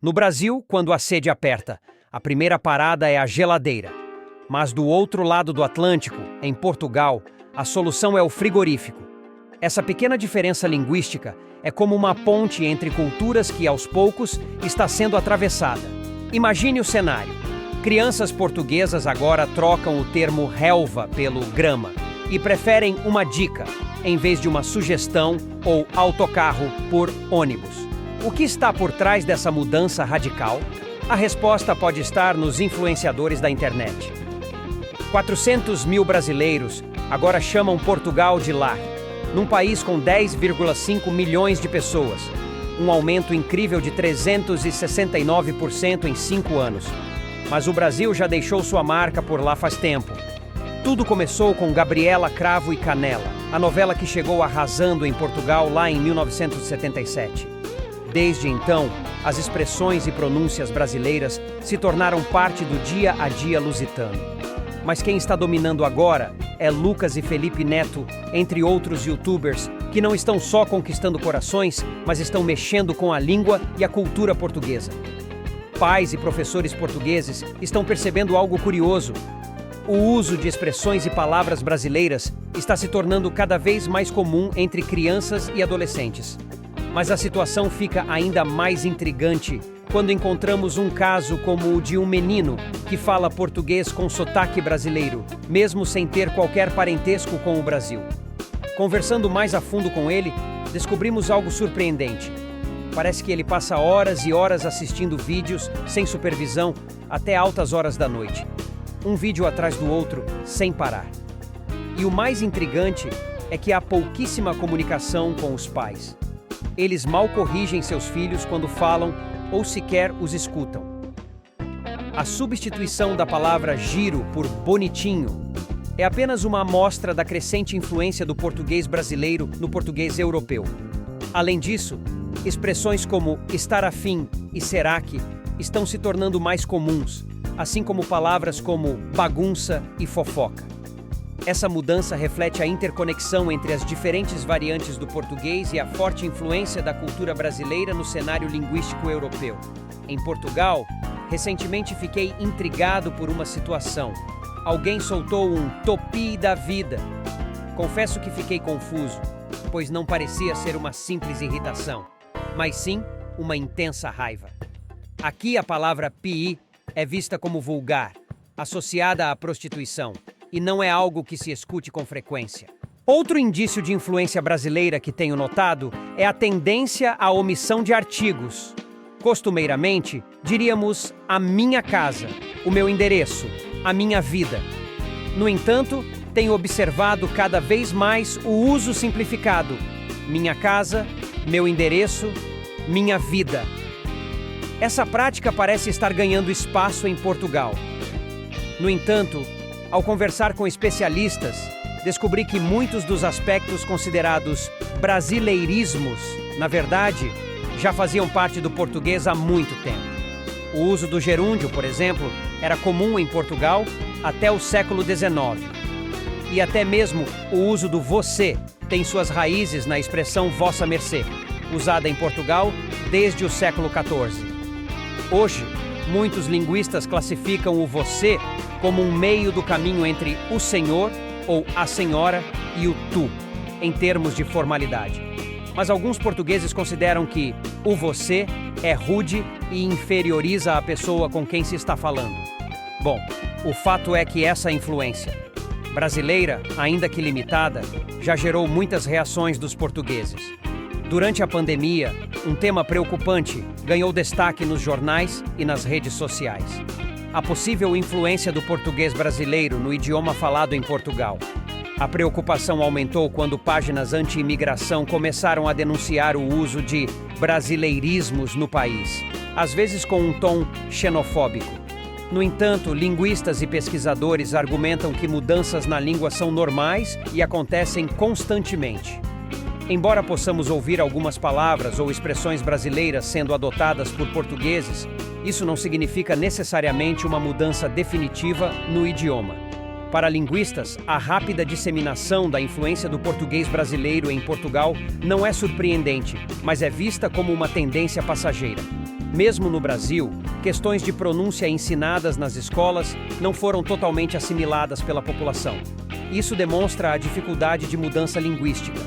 No Brasil, quando a sede aperta, a primeira parada é a geladeira. Mas do outro lado do Atlântico, em Portugal, a solução é o frigorífico. Essa pequena diferença linguística é como uma ponte entre culturas que, aos poucos, está sendo atravessada. Imagine o cenário. Crianças portuguesas agora trocam o termo relva pelo grama e preferem uma dica, em vez de uma sugestão ou autocarro por ônibus. O que está por trás dessa mudança radical? A resposta pode estar nos influenciadores da internet. 400 mil brasileiros agora chamam Portugal de lar, num país com 10,5 milhões de pessoas, um aumento incrível de 369% em 5 anos. Mas o Brasil já deixou sua marca por lá faz tempo. Tudo começou com Gabriela Cravo e Canela, a novela que chegou arrasando em Portugal lá em 1977. Desde então, as expressões e pronúncias brasileiras se tornaram parte do dia a dia lusitano. Mas quem está dominando agora é Lucas e Felipe Neto, entre outros youtubers, que não estão só conquistando corações, mas estão mexendo com a língua e a cultura portuguesa. Pais e professores portugueses estão percebendo algo curioso. O uso de expressões e palavras brasileiras está se tornando cada vez mais comum entre crianças e adolescentes. Mas a situação fica ainda mais intrigante quando encontramos um caso como o de um menino que fala português com sotaque brasileiro, mesmo sem ter qualquer parentesco com o Brasil. Conversando mais a fundo com ele, descobrimos algo surpreendente. Parece que ele passa horas e horas assistindo vídeos sem supervisão até altas horas da noite. Um vídeo atrás do outro, sem parar. E o mais intrigante é que há pouquíssima comunicação com os pais. Eles mal corrigem seus filhos quando falam ou sequer os escutam. A substituição da palavra giro por bonitinho é apenas uma amostra da crescente influência do português brasileiro no português europeu. Além disso, expressões como estar afim e será que estão se tornando mais comuns, assim como palavras como bagunça e fofoca. Essa mudança reflete a interconexão entre as diferentes variantes do português e a forte influência da cultura brasileira no cenário linguístico europeu. Em Portugal, recentemente fiquei intrigado por uma situação. Alguém soltou um topi da vida. Confesso que fiquei confuso, pois não parecia ser uma simples irritação, mas sim uma intensa raiva. Aqui a palavra pi é vista como vulgar, associada à prostituição, e não é algo que se escute com frequência. Outro indício de influência brasileira que tenho notado é a tendência à omissão de artigos. Costumeiramente, diríamos a minha casa, o meu endereço, a minha vida. No entanto, tenho observado cada vez mais o uso simplificado: minha casa, meu endereço, minha vida. Essa prática parece estar ganhando espaço em Portugal. No entanto, ao conversar com especialistas, descobri que muitos dos aspectos considerados brasileirismos, na verdade, já faziam parte do português há muito tempo. O uso do gerúndio, por exemplo, era comum em Portugal até o século XIX. E até mesmo o uso do você tem suas raízes na expressão vossa mercê, usada em Portugal desde o século XIV. Hoje, muitos linguistas classificam o você como um meio do caminho entre o senhor ou a senhora e o tu, em termos de formalidade. Mas alguns portugueses consideram que o você é rude e inferioriza a pessoa com quem se está falando. Bom, o fato é que essa influência brasileira, ainda que limitada, já gerou muitas reações dos portugueses. Durante a pandemia, um tema preocupante ganhou destaque nos jornais e nas redes sociais: a possível influência do português brasileiro no idioma falado em Portugal. A preocupação aumentou quando páginas anti-imigração começaram a denunciar o uso de brasileirismos no país, às vezes com um tom xenofóbico. No entanto, linguistas e pesquisadores argumentam que mudanças na língua são normais e acontecem constantemente. Embora possamos ouvir algumas palavras ou expressões brasileiras sendo adotadas por portugueses, isso não significa necessariamente uma mudança definitiva no idioma. Para linguistas, a rápida disseminação da influência do português brasileiro em Portugal não é surpreendente, mas é vista como uma tendência passageira. Mesmo no Brasil, questões de pronúncia ensinadas nas escolas não foram totalmente assimiladas pela população. Isso demonstra a dificuldade de mudança linguística.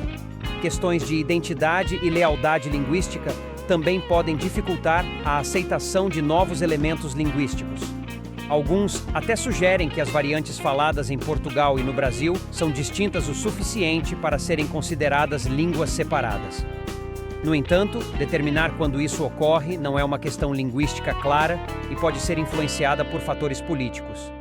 Questões de identidade e lealdade linguística também podem dificultar a aceitação de novos elementos linguísticos. Alguns até sugerem que as variantes faladas em Portugal e no Brasil são distintas o suficiente para serem consideradas línguas separadas. No entanto, determinar quando isso ocorre não é uma questão linguística clara e pode ser influenciada por fatores políticos.